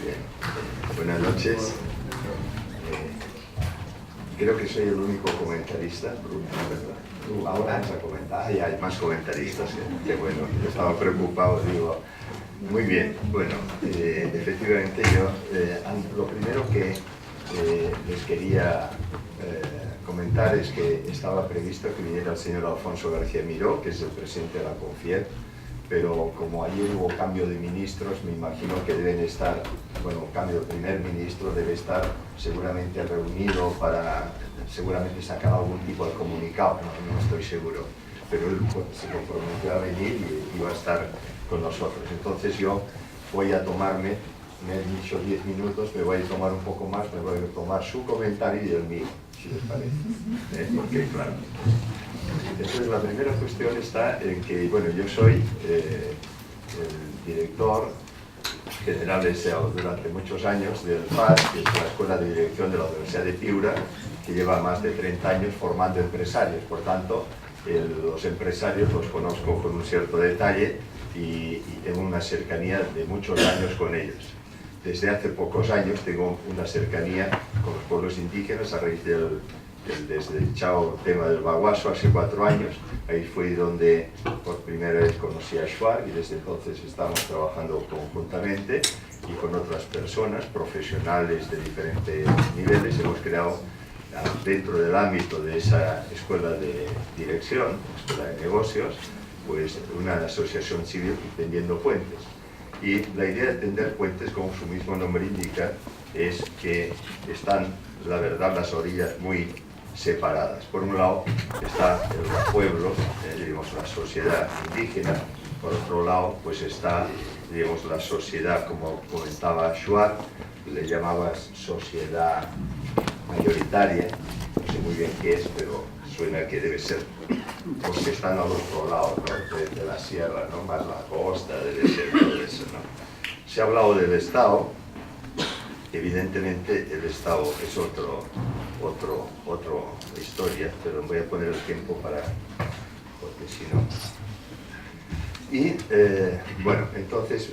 Bien. Buenas noches. Creo que soy el único comentarista, ¿verdad? Ahora vas a comentar. Ya hay más comentaristas, que bueno, yo estaba preocupado, digo, muy bien. Bueno, efectivamente yo, lo primero que les quería comentar es que estaba previsto que viniera el señor Alfonso García Miró, que es el presidente de la CONFIER, pero como ayer hubo cambio de ministros, me imagino que deben estar, bueno, cambio de primer ministro debe estar seguramente reunido para seguramente sacar algún tipo de comunicado, no estoy seguro, pero él se comprometió a venir y va a estar con nosotros. Entonces yo voy a tomarme, me he dicho 10 minutos, me voy a tomar un poco más, me voy a tomar su comentario y el mío, si les parece, porque claro. Entonces la primera cuestión está en que, bueno, yo soy el director general durante muchos años del FAS, que es la Escuela de Dirección de la Universidad de Piura, que lleva más de 30 años formando empresarios. Por tanto, los empresarios los conozco con un cierto detalle y tengo una cercanía de muchos años con ellos. Desde hace pocos años tengo una cercanía con los pueblos indígenas a raíz desde el tema del Baguaso hace 4 años. Ahí fue donde por primera vez conocí a Shuar y desde entonces estamos trabajando conjuntamente y con otras personas, profesionales de diferentes niveles. Hemos creado dentro del ámbito de esa escuela de dirección, escuela de negocios, pues una asociación civil tendiendo puentes. Y la idea de tender puentes, como su mismo nombre indica, es que están, la verdad, las orillas muy separadas. Por un lado está el pueblo, digamos, la sociedad indígena. Por otro lado, pues está, digamos, la sociedad, como comentaba Shuar, le llamabas sociedad mayoritaria, no sé muy bien qué es, pero suena que debe ser, porque están al otro lado, ¿no? de la sierra, ¿no? Más la costa, debe ser todo eso, ¿no? Se ha hablado del Estado. Evidentemente el Estado es otra historia, pero voy a poner el tiempo porque si no... Y bueno, entonces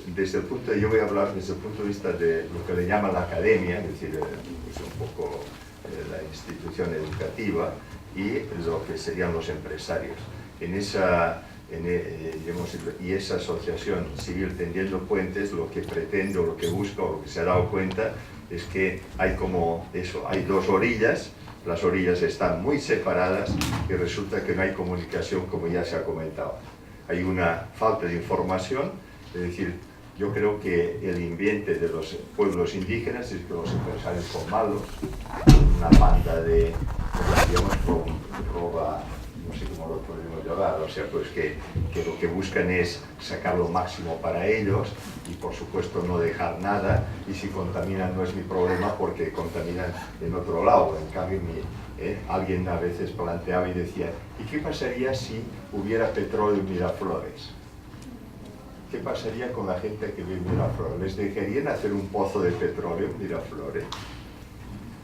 yo voy a hablar desde el punto de vista de lo que le llama la academia, es decir, pues un poco la institución educativa y lo que serían los empresarios. Y esa asociación civil tendiendo puentes, lo que pretende o lo que busca o lo que se ha dado cuenta es que hay como eso, hay dos orillas, las orillas están muy separadas y resulta que no hay comunicación, como ya se ha comentado. Hay una falta de información, es decir, yo creo que el ambiente de los pueblos indígenas es que los empresarios son malos, una banda de, digamos, roba, no sé cómo lo podemos llamar, o sea, pues que lo que buscan es sacar lo máximo para ellos y por supuesto no dejar nada, y si contaminan no es mi problema porque contaminan en otro lado. En cambio alguien a veces planteaba y decía, ¿y qué pasaría si hubiera petróleo en Miraflores? ¿Qué pasaría con la gente que vive en Miraflores? ¿Les dejarían hacer un pozo de petróleo en Miraflores?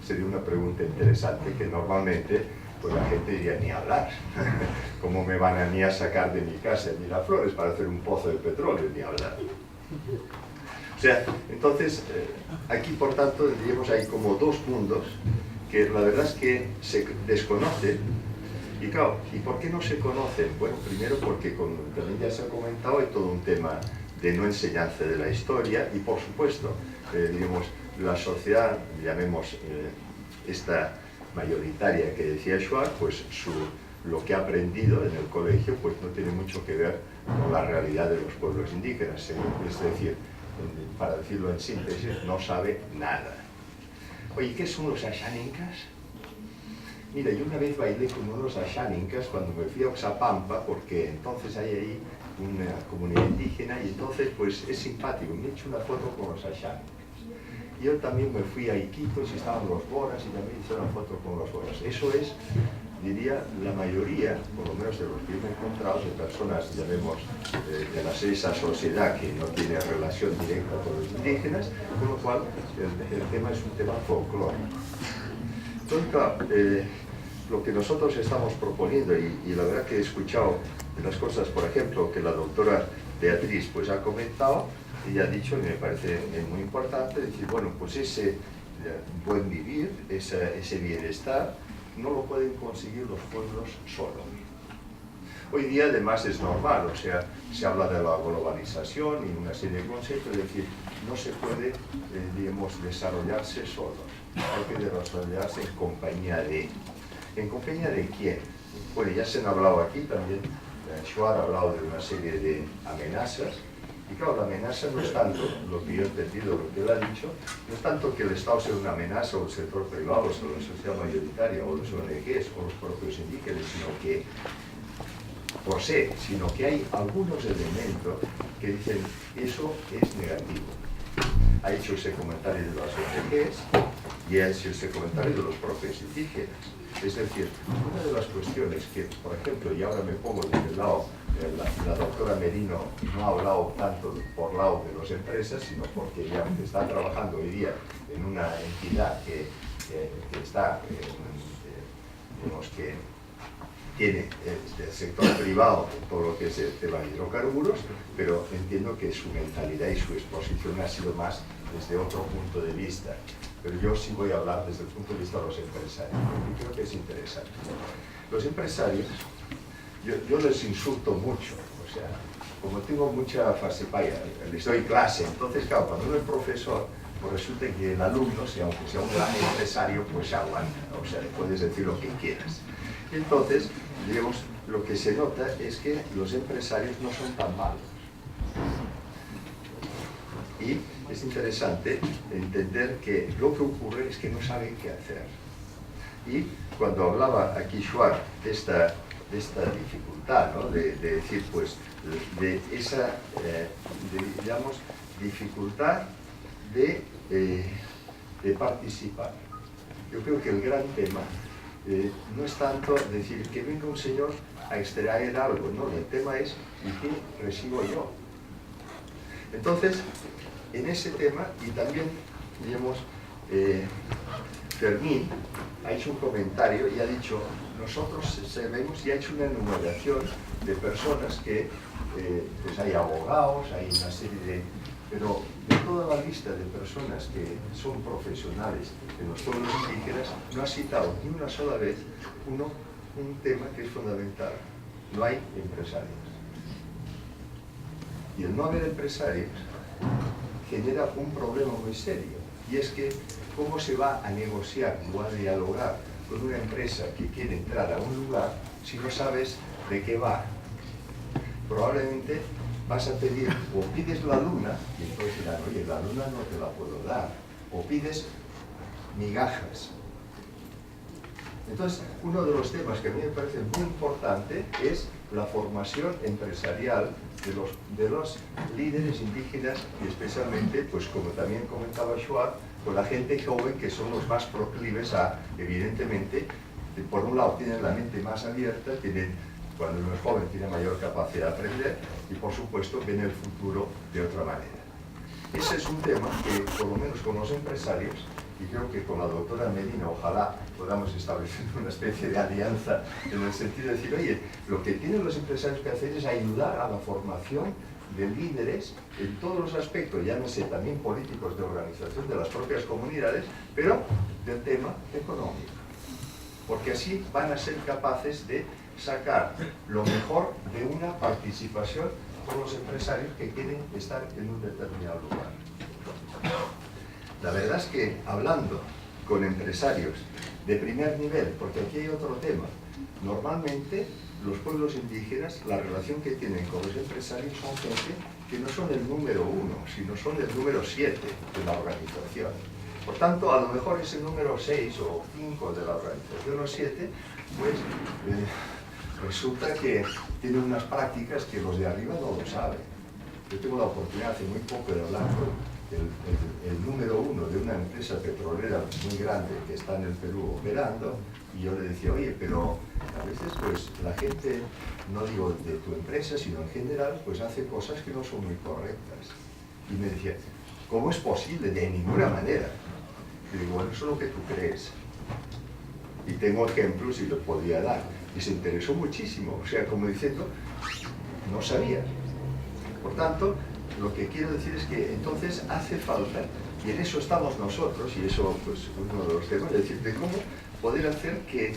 Sería una pregunta interesante que normalmente pues la gente diría, ni hablar. ¿Cómo me van a mí a sacar de mi casa en Miraflores para hacer un pozo de petróleo? Ni hablar. O sea, entonces, aquí por tanto, diríamos, hay como dos mundos que la verdad es que se desconocen. Y claro, ¿y por qué no se conocen? Bueno, primero porque, también ya se ha comentado, hay todo un tema de no enseñanza de la historia y por supuesto, digamos, la sociedad, llamemos esta mayoritaria que decía Shuar, pues lo que ha aprendido en el colegio pues no tiene mucho que ver con la realidad de los pueblos indígenas, es decir, para decirlo en síntesis, no sabe nada. Oye, ¿qué son los asháninkas? Mira, yo una vez bailé con unos asháninkas cuando me fui a Oxapampa, porque entonces hay ahí una comunidad indígena y entonces pues es simpático, me he hecho una foto con los asháninkas. Yo también me fui a Iquitos y estaban los boras y también hice una foto con los boras. Eso es, diría, la mayoría, por lo menos de los que yo me he encontrado, de personas, llamemos, de esa sociedad que no tiene relación directa con los indígenas, con lo cual el tema es un tema folclórico. Entonces, claro, lo que nosotros estamos proponiendo, y la verdad que he escuchado las cosas, por ejemplo, que la doctora Beatriz pues ha comentado, ella ha dicho, y me parece muy importante, decir, bueno, pues ese buen vivir, ese bienestar, no lo pueden conseguir los pueblos solos. Hoy día además es normal, o sea, se habla de la globalización y una serie de conceptos, es decir, no se puede, digamos, desarrollarse solos, hay que desarrollarse en compañía de. ¿En compañía de quién? Bueno, ya se han hablado aquí también, Schwar ha hablado de una serie de amenazas, y claro, la amenaza no es tanto, lo que yo he entendido, lo que él ha dicho, no es tanto que el Estado sea una amenaza, o el sector privado, o la sociedad mayoritaria, o los ONGs, o los propios indígenas, sino que por sí, sino que hay algunos elementos que dicen eso es negativo. Ha hecho ese comentario de las ONGs y ha hecho ese comentario de los propios indígenas. Es decir, una de las cuestiones que, por ejemplo, y ahora me pongo desde el lado, la doctora Merino no ha hablado tanto por lado de las empresas, sino porque ella está trabajando hoy día en una entidad que está, digamos que tiene el sector privado todo lo que es el tema de hidrocarburos, pero entiendo que su mentalidad y su exposición ha sido más desde otro punto de vista. Pero yo sí voy a hablar desde el punto de vista de los empresarios, porque creo que es interesante. Los empresarios, yo les insulto mucho, o sea, como tengo mucha fase paya, les doy clase, entonces claro, cuando uno es profesor, pues resulta que el alumno, aunque sea un gran empresario, pues se aguanta, o sea, le puedes decir lo que quieras. Entonces, digamos, lo que se nota es que los empresarios no son tan malos. Y es interesante entender que lo que ocurre es que no saben qué hacer. Y cuando hablaba aquí Schwar de esta dificultad, ¿no? de decir, pues, de esa, digamos, dificultad de participar. Yo creo que el gran tema no es tanto decir que venga un señor a extraer algo, no, el tema es ¿y qué recibo yo? Entonces, en ese tema, y también, digamos, Fermín ha hecho un comentario y ha dicho, nosotros sabemos y ha hecho una enumeración de personas que, pues hay abogados, hay una serie de... Pero de toda la lista de personas que son profesionales en los pueblos indígenas, no ha citado ni una sola vez un tema que es fundamental. No hay empresarios. Y el no haber empresarios genera un problema muy serio. Y es que, ¿cómo se va a negociar o a dialogar con una empresa que quiere entrar a un lugar si no sabes de qué va? Probablemente vas a pedir, o pides la luna, y entonces dirán, oye, la luna no te la puedo dar, o pides migajas. Entonces, uno de los temas que a mí me parece muy importante es la formación empresarial de los líderes indígenas y especialmente, pues como también comentaba Schwab, con la gente joven que son los más proclives a, evidentemente, por un lado tienen la mente más abierta, cuando uno es joven tiene mayor capacidad de aprender y por supuesto ven el futuro de otra manera. Ese es un tema que por lo menos con los empresarios, y creo que con la doctora Medina ojalá podamos establecer una especie de alianza en el sentido de decir, oye, lo que tienen los empresarios que hacer es ayudar a la formación de líderes en todos los aspectos, llámese también políticos de organización de las propias comunidades, pero del tema económico. Porque así van a ser capaces de sacar lo mejor de una participación con los empresarios que quieren estar en un determinado lugar. La verdad es que hablando con empresarios de primer nivel, porque aquí hay otro tema, normalmente los pueblos indígenas, la relación que tienen con los empresarios son gente que no son el número 1, sino son el número 7 de la organización. Por tanto, a lo mejor es el número 6 o 5 de la organización o 7, pues resulta que tienen unas prácticas que los de arriba no lo saben. Yo tengo la oportunidad hace muy poco de hablar con el número 1 de una empresa petrolera muy grande que está en el Perú operando, y yo le decía, oye, pero a veces pues la gente, no digo de tu empresa, sino en general, pues hace cosas que no son muy correctas. Y me decía, ¿cómo es posible? De ninguna manera. Y digo, bueno, eso es lo que tú crees. Y tengo ejemplos y los podría dar. Y se interesó muchísimo, o sea, como diciendo, no sabía. Por tanto, lo que quiero decir es que entonces hace falta, y en eso estamos nosotros, y eso pues uno de los temas, es decir, de cómo poder hacer que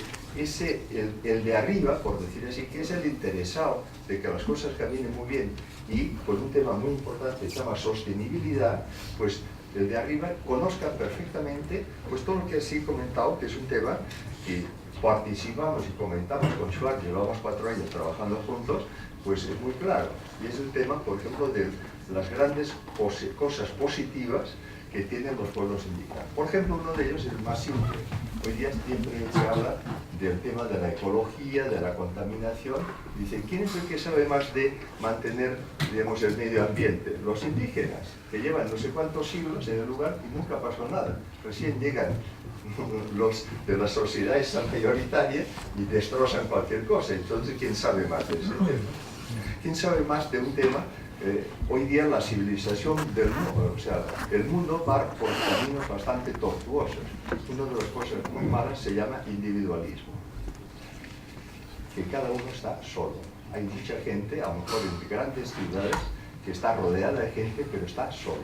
el de arriba, por decir así, que es el interesado de que las cosas caminen muy bien, y pues un tema muy importante que se llama sostenibilidad, pues el de arriba conozca perfectamente pues todo lo que así he comentado, que es un tema que participamos y comentamos con Schwartz, llevamos 4 años trabajando juntos, pues es muy claro. Y es el tema, por ejemplo, de las grandes cosas positivas que tienen los pueblos indígenas. Por ejemplo, uno de ellos es el más simple. Hoy día siempre se habla del tema de la ecología, de la contaminación. Dicen, ¿quién es el que sabe más de mantener, digamos, el medio ambiente? Los indígenas, que llevan no sé cuántos siglos en el lugar y nunca pasó nada. Recién llegan los de la sociedad esa mayoritaria y destrozan cualquier cosa. Entonces, ¿quién sabe más de ese tema? ¿Quién sabe más de un tema? Hoy día la civilización del mundo, o sea, el mundo va por caminos bastante tortuosos. Una de las cosas muy malas se llama individualismo, que cada uno está solo. Hay mucha gente, a lo mejor en grandes ciudades, que está rodeada de gente, pero está solo.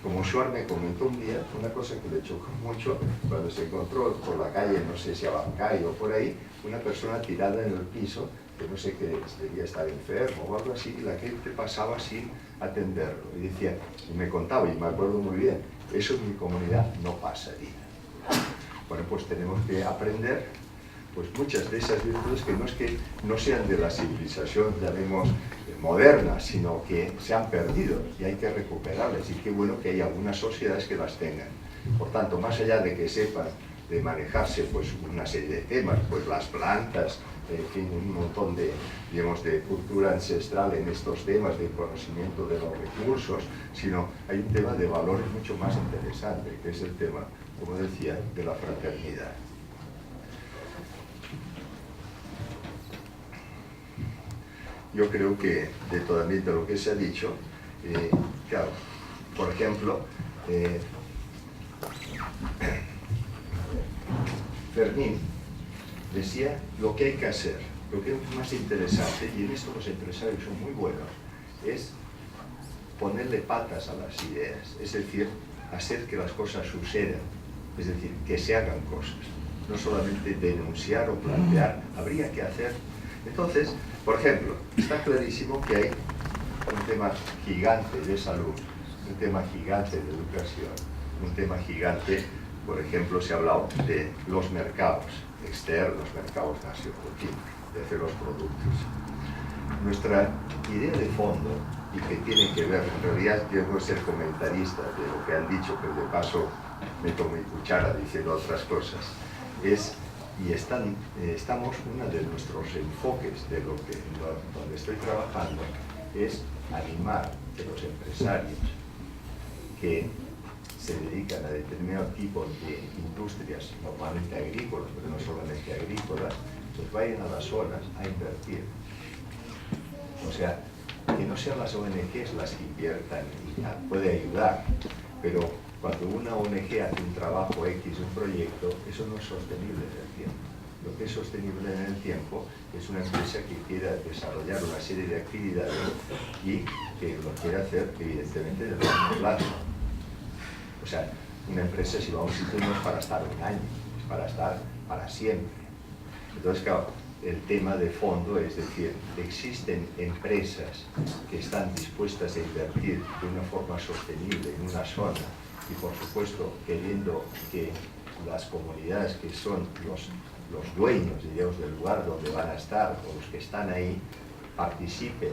Como Schwartz me comentó un día, una cosa que le chocó mucho, cuando se encontró por la calle, no sé si a Bancay o por ahí, una persona tirada en el piso, que no sé qué, debía estar enfermo o algo así, y la gente pasaba sin atenderlo. Y decía, y me contaba, y me acuerdo muy bien, eso en mi comunidad no pasaría. Bueno, pues tenemos que aprender pues muchas de esas virtudes que no sean de la civilización, llamemos, moderna, sino que se han perdido y hay que recuperarlas. Y qué bueno que hay algunas sociedades que las tengan. Por tanto, más allá de que sepan de manejarse pues una serie de temas, pues las plantas, en fin, un montón de, digamos, de cultura ancestral en estos temas, de conocimiento de los recursos, sino hay un tema de valores mucho más interesante, que es el tema, como decía, de la fraternidad. Yo creo que de totalmente lo que se ha dicho, claro, por ejemplo, Fermín decía lo que hay que hacer, lo que es más interesante, y en esto los empresarios son muy buenos, es ponerle patas a las ideas, es decir, hacer que las cosas sucedan, es decir, que se hagan cosas, no solamente denunciar o plantear, habría que hacer. Entonces, por ejemplo, está clarísimo que hay un tema gigante de salud, un tema gigante de educación, un tema gigante, por ejemplo, se ha hablado de los mercados externos, mercados nacionales, en fin, de hacer los productos. Nuestra idea de fondo, y que tiene que ver, en realidad yo no ser comentarista de lo que han dicho, pero de paso me tomo mi cuchara diciendo otras cosas, es, y estamos, uno de nuestros enfoques de donde estoy trabajando, es animar que los empresarios que se dedican a determinado tipo de industrias, normalmente agrícolas, pero no solamente agrícolas, pues vayan a las zonas a invertir. O sea, que no sean las ONGs las que inviertan, y puede ayudar, pero cuando una ONG hace un trabajo X, un proyecto, eso no es sostenible en el tiempo. Lo que es sostenible en el tiempo es una empresa que quiera desarrollar una serie de actividades y que lo quiera hacer, evidentemente, de largo plazo. O sea, una empresa, si vamos a decir, no es para estar un año, es para estar para siempre. Entonces, claro, el tema de fondo es decir, existen empresas que están dispuestas a invertir de una forma sostenible en una zona y, por supuesto, queriendo que las comunidades que son los dueños, digamos, del lugar donde van a estar o los que están ahí participen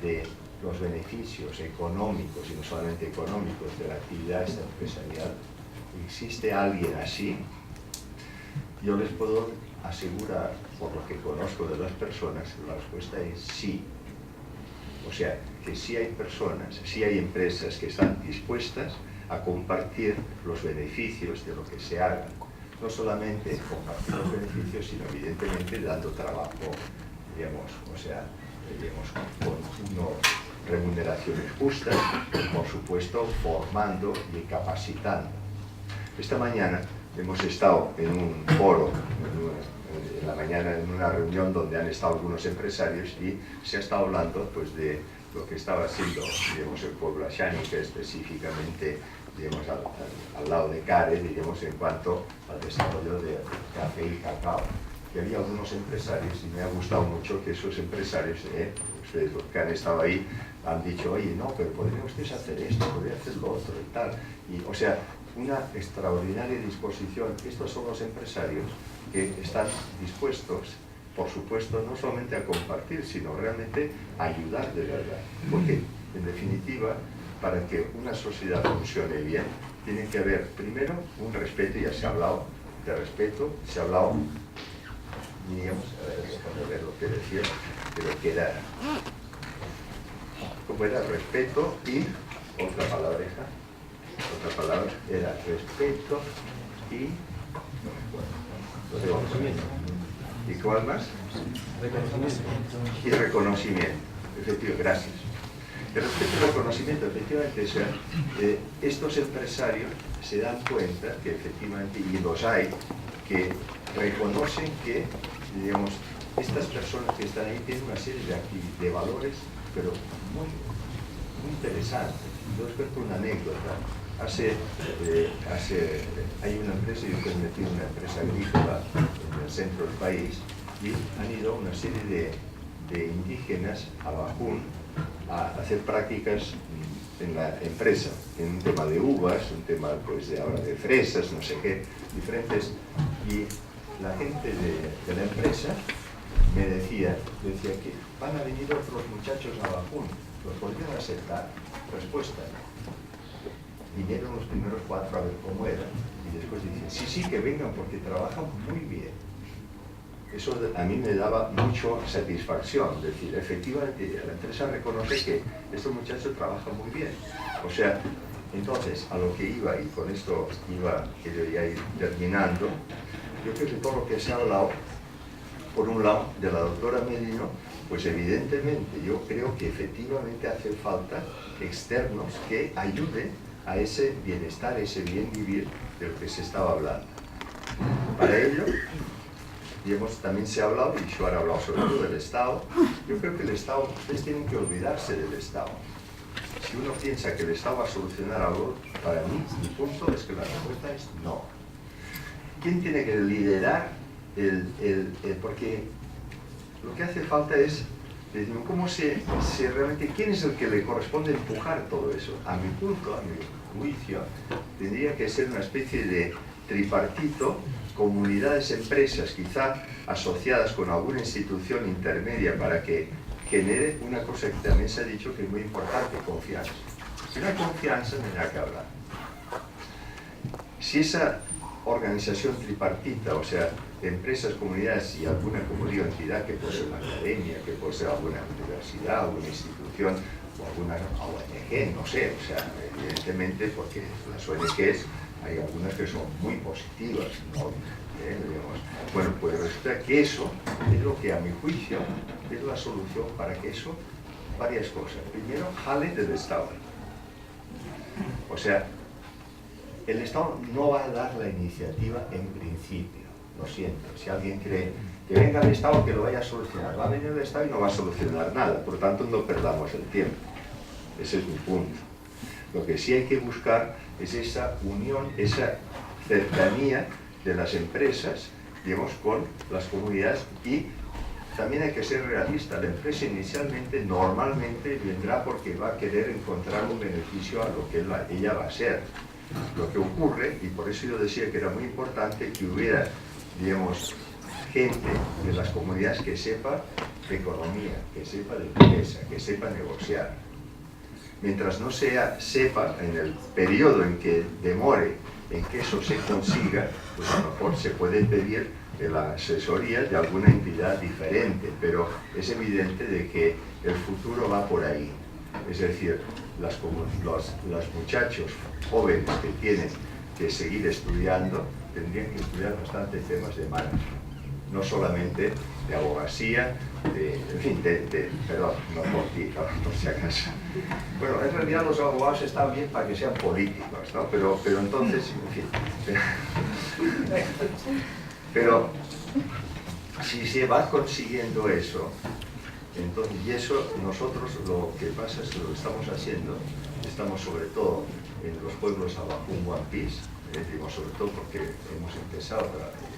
de los beneficios económicos y no solamente económicos de la actividad empresarial. ¿Existe alguien así? Yo les puedo asegurar, por lo que conozco de las personas, la respuesta es sí. O sea, que sí hay personas, sí hay empresas que están dispuestas a compartir los beneficios de lo que se haga. No solamente compartir los beneficios, sino evidentemente dando trabajo, digamos, o sea, digamos, con unas remuneraciones justas, y por supuesto formando y capacitando. Esta mañana hemos estado en un foro, en la mañana en una reunión donde han estado algunos empresarios y se ha estado hablando pues, de lo que estaba haciendo, digamos, el pueblo ashánica, específicamente, digamos, al lado de Care, digamos, en cuanto al desarrollo de café y cacao. Que había algunos empresarios, y me ha gustado mucho que esos empresarios, ustedes los que han estado ahí, han dicho, oye, no, pero podrían ustedes hacer esto, podrían hacer lo otro y tal. Y, o sea, una extraordinaria disposición. Estos son los empresarios que están dispuestos, por supuesto, no solamente a compartir, sino realmente a ayudar de verdad. Porque, en definitiva, para que una sociedad funcione bien, tiene que haber, primero, un respeto. Ya se ha hablado de respeto, se ha hablado, digamos, a ver, déjame ver lo que decía, pero que era, ¿cómo era? Respeto y otra palabra era respeto y reconocimiento. ¿Y cuál más? Y reconocimiento. Efectivamente, gracias. El respeto y reconocimiento, efectivamente, o sea, estos empresarios se dan cuenta que efectivamente, y los hay, que reconocen que, digamos, estas personas que están ahí tienen una serie de valores, pero muy interesantes. Yo os cuento una anécdota. Hay una empresa, yo estoy metido en una empresa agrícola en el centro del país, y han ido una serie de indígenas a Bajún a hacer prácticas en la empresa, en un tema de uvas, un tema pues de fresas, no sé qué, diferentes. Y la gente de la empresa me decía que van a venir otros muchachos a Bajún, ¿los podrían aceptar? Respuesta. Vinieron los primeros 4 a ver cómo era, y después dicen, sí, que vengan porque trabajan muy bien. Eso a mí me daba mucha satisfacción, es decir, efectivamente la empresa reconoce que estos muchachos trabajan muy bien. O sea, entonces, a lo que iba, y con esto quería ir terminando, yo creo que todo lo que se ha hablado, por un lado, de la doctora Merino, pues evidentemente yo creo que efectivamente hace falta externos que ayuden a ese bienestar, a ese bien vivir del que se estaba hablando. Para ello, digamos, también se ha hablado, y yo ahora he hablado sobre todo del Estado. Yo creo que el Estado, ustedes tienen que olvidarse del Estado. Si uno piensa que el Estado va a solucionar algo, para mí, mi punto es que la respuesta es no. ¿Quién tiene que liderar porque lo que hace falta es, ¿cómo realmente, quién es el que le corresponde empujar todo eso? A mi punto, a mi juicio, tendría que ser una especie de tripartito, comunidades, empresas, quizá asociadas con alguna institución intermedia para que genere una cosa que también se ha dicho que es muy importante, confianza. Si no hay confianza, no hay nada que hablar. Si esa organización tripartita, o sea, empresas, comunidades y alguna, como digo, entidad, que puede ser una academia, que puede ser alguna universidad, alguna institución o alguna ONG, no sé, o sea, evidentemente, porque las ONGs hay algunas que son muy positivas, ¿no? Bueno, pues resulta que eso es lo que, a mi juicio, es la solución para que eso, varias cosas. Primero, jale del Estado. O sea, el Estado no va a dar la iniciativa en principio, lo siento. Si alguien cree que venga el Estado que lo vaya a solucionar, va a venir el Estado y no va a solucionar nada, por lo tanto no perdamos el tiempo. Ese es mi punto. Lo que sí hay que buscar es esa unión, esa cercanía de las empresas, digamos, con las comunidades, y también hay que ser realista. La empresa inicialmente, normalmente, vendrá porque va a querer encontrar un beneficio a lo que ella va a ser. Lo que ocurre, y por eso yo decía que era muy importante que hubiera, digamos, gente de las comunidades que sepa de economía, que sepa de empresa, que sepa negociar. Mientras no sepa, en el periodo en que demore en que eso se consiga, pues a lo mejor se puede pedir la asesoría de alguna entidad diferente, pero es evidente de que el futuro va por ahí. Es decir, los muchachos jóvenes que tienen que seguir estudiando tendrían que estudiar bastante temas de management, no solamente de abogacía, perdón, no por ti, por si acaso. Bueno, en realidad los abogados están bien para que sean políticos, ¿no? Pero entonces, en fin. Pero si se va consiguiendo eso, Entonces, y eso nosotros lo que pasa es que lo que estamos haciendo, estamos sobre todo en los pueblos abajo un One Piece, digo sobre todo porque hemos empezado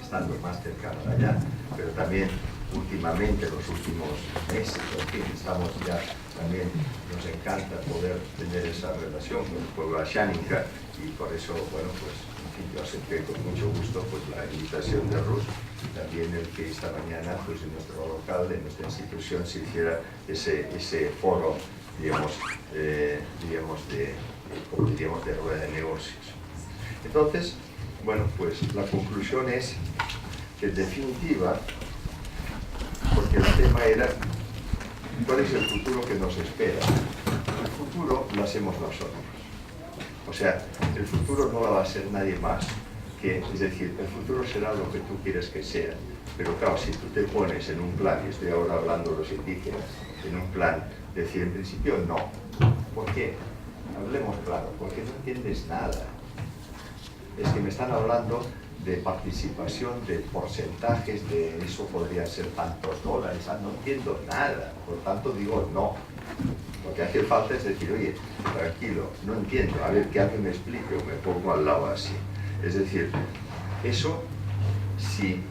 estando más cercanos allá, pero también últimamente, los últimos meses, en fin, estamos ya también, nos encanta poder tener esa relación con el pueblo asháninka y por eso, bueno, pues, en fin, yo acepté con mucho gusto pues la invitación de Ruth y también el que esta mañana, pues en nuestro local, en nuestra institución, se hiciera ese foro, digamos, como diríamos, de rueda de negocios. Entonces, bueno, pues la conclusión es que en definitiva, porque el tema era cuál es el futuro que nos espera. El futuro lo hacemos nosotros. O sea, el futuro no lo va a ser nadie más que, es decir, el futuro será lo que tú quieres que sea. Pero claro, si tú te pones en un plan, y estoy ahora hablando de los indígenas, en un plan, decir en principio no. ¿Por qué? Hablemos claro, porque no entiendes nada. Es que me están hablando de participación, de porcentajes, de eso podría ser tantos dólares, no entiendo nada, por tanto digo no. Lo que hace falta es decir, oye, tranquilo, no entiendo, a ver que alguien me explique o me pongo al lado así. Es decir, eso, si,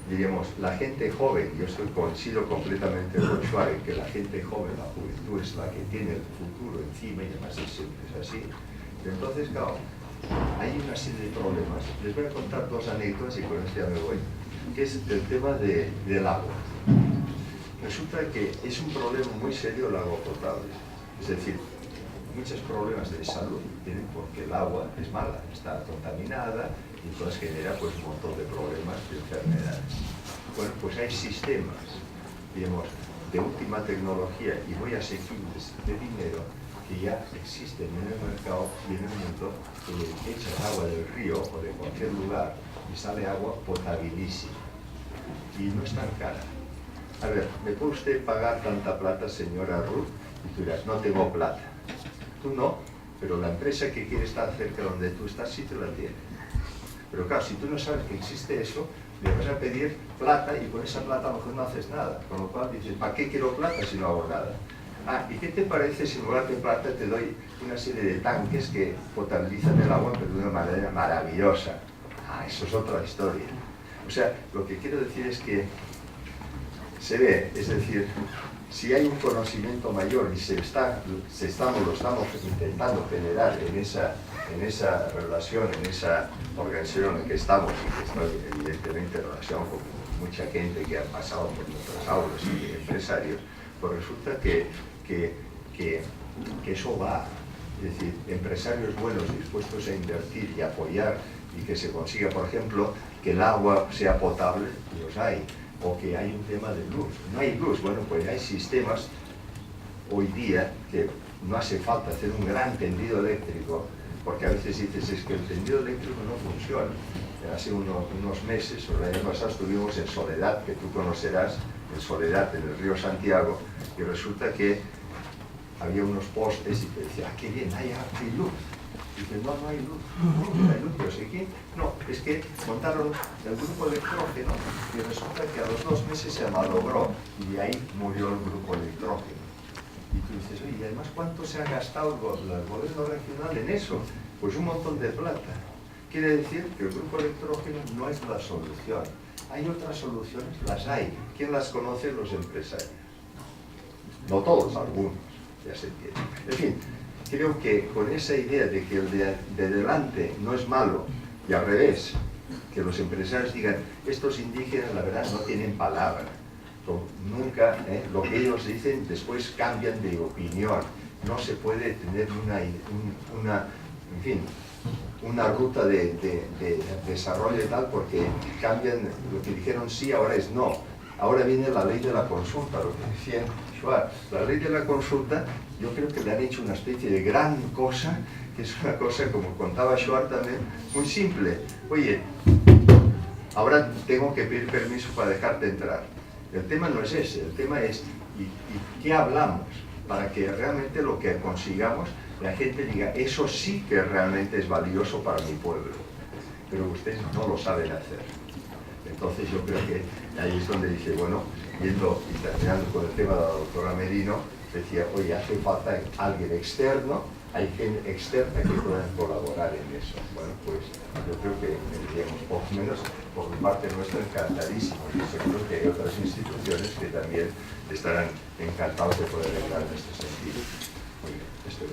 diríamos, la gente joven, yo coincido completamente con Schwarz, que la gente joven, la juventud es la que tiene el futuro encima y además siempre es así. Entonces, claro, hay una serie de problemas. Les voy a contar dos anécdotas y con esto ya me voy, que es el tema del agua. Resulta que es un problema muy serio el agua potable. Es decir, muchos problemas de salud tienen porque el agua es mala, está contaminada y entonces genera pues, un montón de problemas de enfermedades. Bueno, pues hay sistemas, digamos, de última tecnología y muy asequibles de dinero que ya existen en el mercado y en el mundo, que le echas agua del río o de cualquier lugar y sale agua potabilísima y no es tan cara. A ver, ¿me puede usted pagar tanta plata, señora Ruth? Y tú dirás, no tengo plata. Tú no, pero la empresa que quiere estar cerca de donde tú estás sí te la tiene. Pero claro, si tú no sabes que existe eso, le vas a pedir plata y con esa plata a lo mejor no haces nada. Con lo cual dices, ¿para qué quiero plata si no hago nada? Ah, ¿y qué te parece si en lugar de plata te doy una serie de tanques que potabilizan el agua pero de una manera maravillosa? Ah, eso es otra historia. O sea, lo que quiero decir es que se ve, es decir, si hay un conocimiento mayor y lo estamos intentando generar en esa relación, en esa organización en que estamos y que estoy evidentemente en relación con mucha gente que ha pasado por nuestras aulas y empresarios, pues resulta que eso va, es decir, empresarios buenos dispuestos a invertir y apoyar y que se consiga, por ejemplo, que el agua sea potable, y los hay, o que hay un tema de luz. No hay luz, bueno, pues hay sistemas hoy día que no hace falta hacer un gran tendido eléctrico, porque a veces dices, es que el tendido eléctrico no funciona. Hace unos meses, o el año pasado, estuvimos en Soledad, que tú conocerás, en Soledad, en el río Santiago, y resulta que había unos postes y te decía, ah, qué bien, hay luz. Y dices, no hay luz, no hay luz, pero sé que no, es que montaron el grupo electrógeno y resulta que a los 2 meses se malogró y de ahí murió el grupo electrógeno. Y tú dices, oye, y además, ¿cuánto se ha gastado el gobierno regional en eso? Pues un montón de plata. Quiere decir que el grupo electrógeno no es la solución. ¿Hay otras soluciones? Las hay. ¿Quién las conoce? Los empresarios. No todos, algunos, ya se entiende. En fin, creo que con esa idea de que el de delante no es malo y al revés, que los empresarios digan, estos indígenas la verdad no tienen palabra. Nunca, lo que ellos dicen después cambian de opinión. No se puede tener una ruta de desarrollo y tal porque cambian, lo que dijeron sí ahora es no. Ahora viene la ley de la consulta, lo que decía Schwarz. La ley de la consulta, yo creo que le han hecho una especie de gran cosa, que es una cosa, como contaba Schwarz también, muy simple. Oye, ahora tengo que pedir permiso para dejarte entrar. El tema no es ese, el tema es ¿y qué hablamos? Para que realmente lo que consigamos, la gente diga, eso sí que realmente es valioso para mi pueblo. Pero ustedes no lo saben hacer. Entonces yo creo que ahí es donde dije, bueno, yendo y terminando con el tema de la doctora Merino, decía, oye, hace falta alguien externo, hay gente externa que pueda colaborar en eso. Bueno, pues yo creo que, digamos, por lo menos por parte nuestra, encantadísimos. Y seguro que hay otras instituciones que también estarán encantados de poder ayudar en este sentido. Muy bien, esto es.